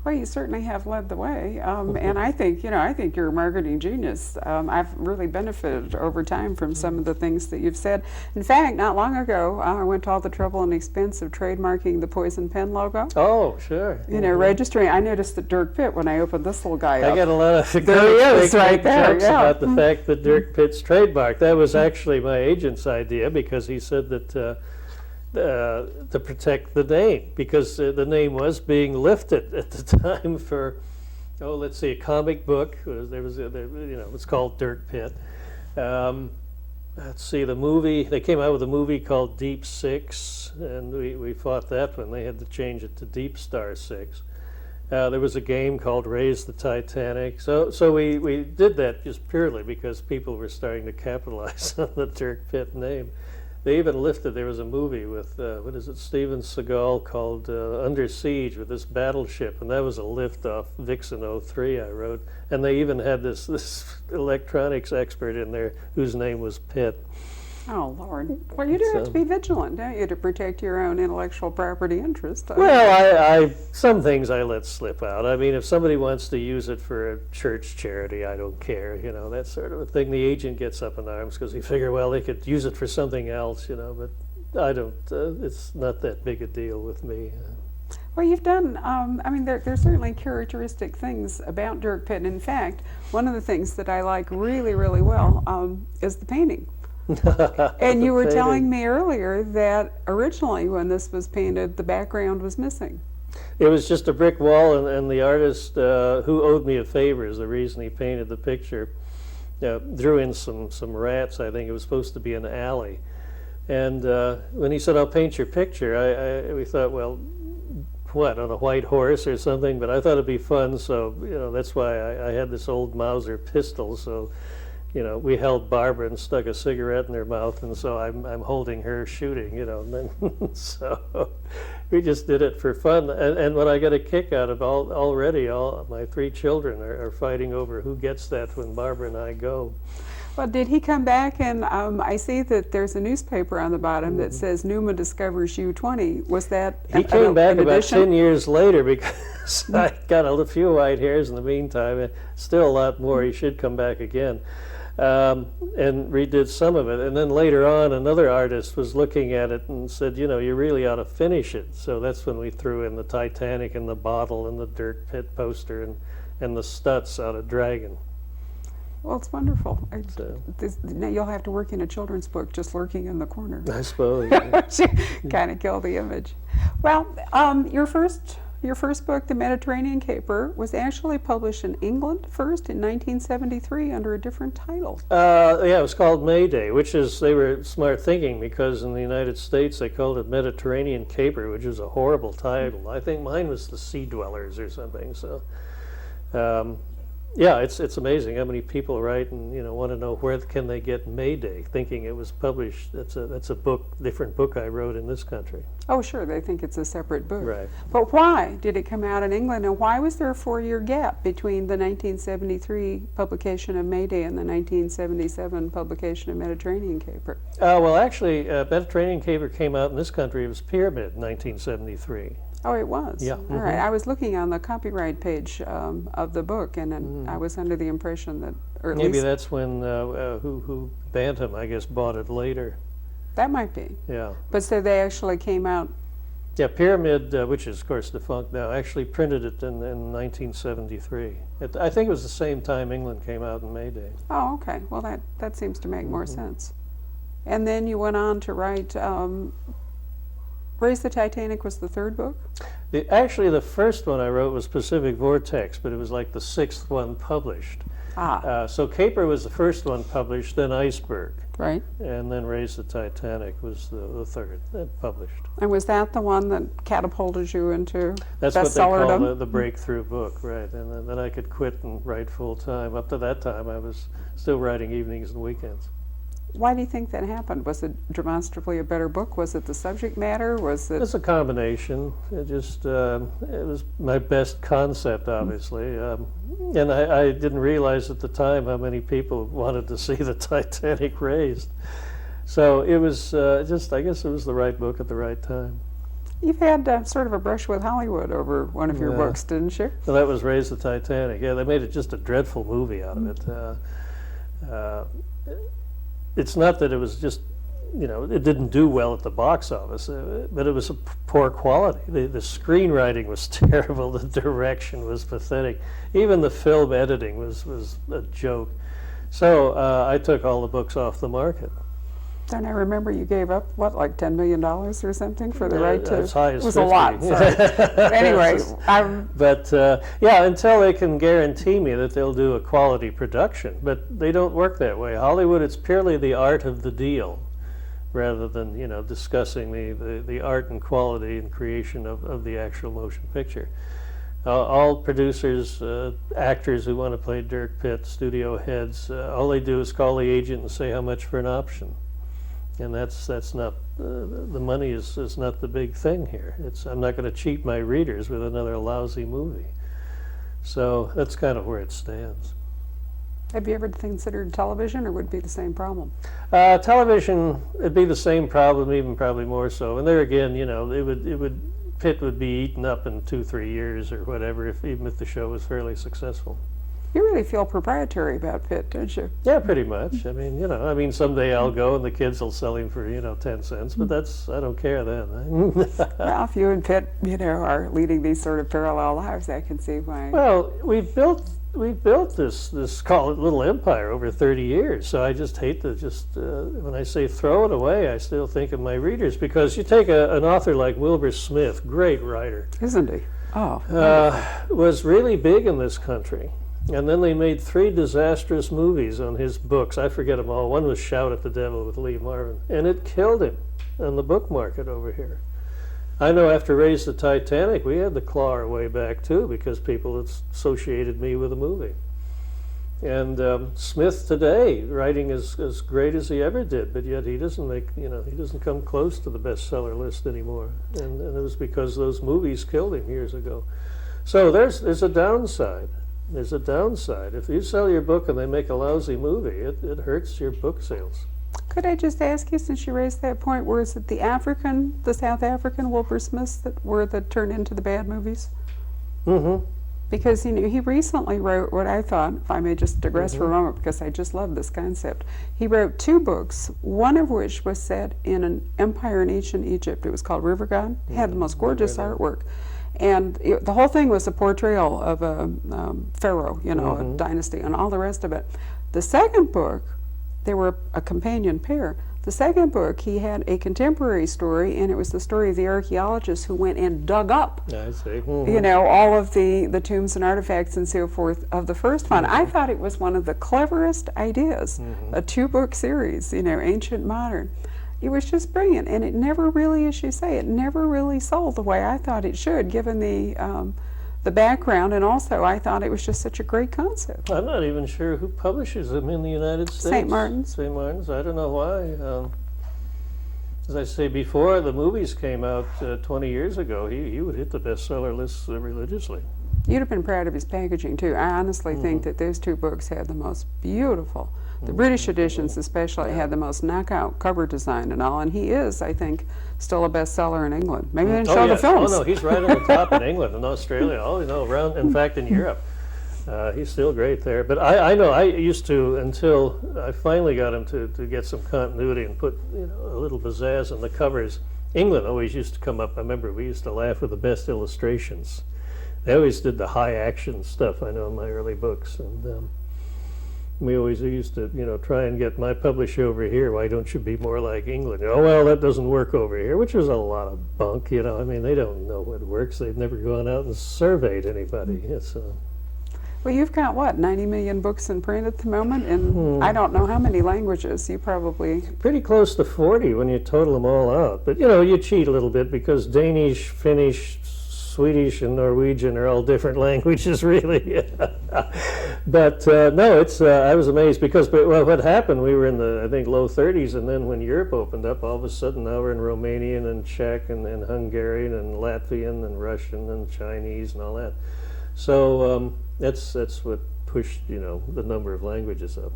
Well, you certainly have led the way, and I think you're a marketing genius. I've really benefited over time from some of the things that you've said. In fact, not long ago, I went to all the trouble and expense of trademarking the Poison Pen logo. Oh, sure. Registering. I noticed that Dirk Pitt, when I opened this little guy up. I got a lot of there he is, right there, jokes about the fact that Dirk Pitt's trademark. That was actually my agent's idea, because he said that to protect the name, because the name was being lifted at the time for, let's see, a comic book. It's called Dirk Pitt. Let's see, the movie, they came out with a movie called Deep Six, and we fought that one. They had to change it to Deep Star Six. There was a game called Raise the Titanic. So we did that just purely because people were starting to capitalize on the Dirk Pitt name. They even lifted, there was a movie with, Steven Seagal called Under Siege, with this battleship, and that was a lift off Vixen 03 I wrote. And they even had this electronics expert in there whose name was Pitt. Oh, Lord. Well, you do have to be vigilant, don't you, to protect your own intellectual property interest? Well, some things I let slip out. I mean, if somebody wants to use it for a church charity, I don't care, that sort of a thing. The agent gets up in arms because he figure, well, they could use it for something else, but I don't, it's not that big a deal with me. Well, you've done, there's certainly characteristic things about Dirk Pitt. In fact, one of the things that I like really, really well is the painting. And you were telling me earlier that originally when this was painted, the background was missing. It was just a brick wall, and the artist who owed me a favor is the reason he painted the picture. Drew in some rats. I think it was supposed to be an alley. And when he said, I'll paint your picture, we thought, well, what, on a white horse or something? But I thought it'd be fun, so that's why I had this old Mauser pistol. So we held Barbara and stuck a cigarette in her mouth, and so I'm holding her shooting, and then so we just did it for fun. And what I got a kick out of already, all my 3 children are fighting over who gets that when Barbara and I go. Well, did he come back? And I see that there's a newspaper on the bottom that says Newman discovers U-20. Was that He came back about 10 years later, because I got a few white hairs in the meantime, and still a lot more. He should come back again. And redid some of it. And then later on, another artist was looking at it and said, you really ought to finish it. So that's when we threw in the Titanic and the bottle and the Dirk Pitt poster and the Stutz out of Dragon. Well, it's wonderful. Now you'll have to work in a children's book, just lurking in the corner. I suppose. Kind of kill the image. Well, your first book, The Mediterranean Caper, was actually published in England first in 1973 under a different title. It was called Mayday, which is, they were smart thinking, because in the United States they called it Mediterranean Caper, which is a horrible title. I think mine was The Sea Dwellers or something. So, it's amazing how many people write and want to know where can they get Mayday, thinking it was published. That's a different book I wrote in this country. Oh, sure, they think it's a separate book. Right. But why did it come out in England, and why was there a 4-year gap between the 1973 publication of Mayday and the 1977 publication of Mediterranean Caper? Well, actually, Mediterranean Caper came out in this country. It was Pyramid in 1973. Oh, it was? Yeah. All right. I was looking on the copyright page of the book, and I was under the impression that, or at maybe least that's when who Bantam, I guess, bought it later. That might be. Yeah. But so they actually came out. Yeah, Pyramid, which is of course defunct now, actually printed it in 1973. I think it was the same time England came out in Mayday. Oh, okay. Well, that seems to make more sense. And then you went on to write. Raise the Titanic was the third book? Actually, the first one I wrote was Pacific Vortex, but it was like the 6th one published. So Caper was the first one published, then Iceberg. Right. And then Raise the Titanic was the third published. And was that the one that catapulted you into That's what they bestsellerdom? call the breakthrough book, right. And then I could quit and write full time. Up to that time, I was still writing evenings and weekends. Why do you think that happened? Was it demonstrably a better book? Was it the subject matter? Was it? It's a combination. It was my best concept, obviously, and I didn't realize at the time how many people wanted to see the Titanic raised. So it was I guess it was the right book at the right time. You've had sort of a brush with Hollywood over one of your books, didn't you? Well, that was Raise the Titanic. Yeah, they made it just a dreadful movie out of it. It's not that it was just, it didn't do well at the box office, but it was a poor quality. The screenwriting was terrible. The direction was pathetic. Even the film editing was a joke. So I took all the books off the market. Don't I remember you gave up, what, like $10 million or something for the right to... As high as it was 50. a lot, sorry. But anyway, yeah, until they can guarantee me that they'll do a quality production. But they don't work that way. Hollywood, it's purely the art of the deal, rather than, discussing the art and quality and creation of the actual motion picture. All producers, actors who want to play Dirk Pitt, studio heads, all they do is call the agent and say how much for an option. And that's not, the money is not the big thing here. I'm not going to cheat my readers with another lousy movie. So that's kind of where it stands. Have you ever considered television, or would it be the same problem? Television, it'd be the same problem, even probably more so. And there again, Pitt would be eaten up in 2-3 years or whatever, even if the show was fairly successful. You really feel proprietary about Pitt, don't you? Yeah, pretty much. I mean, someday I'll go and the kids will sell him for, 10 cents, but I don't care then. Well, if you and Pitt, are leading these sort of parallel lives, I can see why. Well, we've built this call it little empire over 30 years. So I just hate to when I say throw it away, I still think of my readers, because you take an author like Wilbur Smith, great writer. Isn't he? Oh. Was really big in this country. And then they made 3 disastrous movies on his books. I forget them all. One was Shout at the Devil with Lee Marvin. And it killed him on the book market over here. I know after Raise the Titanic, we had to claw our way back too, because people associated me with the movie. And Smith today, writing as great as he ever did, but yet he doesn't he doesn't come close to the bestseller list anymore. And it was because those movies killed him years ago. So there's a downside. There's a downside. If you sell your book and they make a lousy movie, it hurts your book sales. Could I just ask you, since you raised that point, was it the South African Wilbur Smiths that turned into the bad movies? Mm-hmm. Because he recently wrote what I thought, if I may just digress for a moment, because I just love this concept. He wrote 2 books, one of which was set in an empire in ancient Egypt. It was called River God. It had the most gorgeous artwork. And the whole thing was a portrayal of a pharaoh, a dynasty, and all the rest of it. The second book, they were a companion pair. The second book, he had a contemporary story, and it was the story of the archaeologists who went and dug up, I see. all of the tombs and artifacts and so forth of the first one. I thought it was one of the cleverest ideas, a 2-book series, ancient, modern. It was just brilliant, and it never really, as you say, it never really sold the way I thought it should, given the background, and also I thought it was just such a great concept. I'm not even sure who publishes them in the United States. St. Martin's. St. Martin's. I don't know why. As I say, before the movies came out 20 years ago, he would hit the bestseller lists religiously. You'd have been proud of his packaging, too. I honestly think that those 2 books had the most beautiful. The British editions especially had the most knockout cover design and all, and he is, I think, still a bestseller in England. Maybe they didn't show the films. Oh, no, he's right on the top in England and Australia. Around, in fact, in Europe. He's still great there. But I know I used to, until I finally got him to get some continuity and put a little pizzazz on the covers. England always used to come up. I remember we used to laugh with the best illustrations. They always did the high action stuff, I know, in my early books. And we always used to, try and get my publisher over here. Why don't you be more like England? Oh, well, that doesn't work over here, which was a lot of bunk, I mean, they don't know what works. They've never gone out and surveyed anybody. Well, you've got, 90 million books in print at the moment, and I don't know how many languages. You probably... Pretty close to 40 when you total them all out. But, you cheat a little bit, because Danish, Finnish, Swedish and Norwegian are all different languages, really. But no, I was amazed, because what happened, we were in the, I think, low 30s, and then when Europe opened up, all of a sudden now we're in Romanian and Czech and Hungarian and Latvian and Russian and Chinese and all that. So that's what pushed, the number of languages up.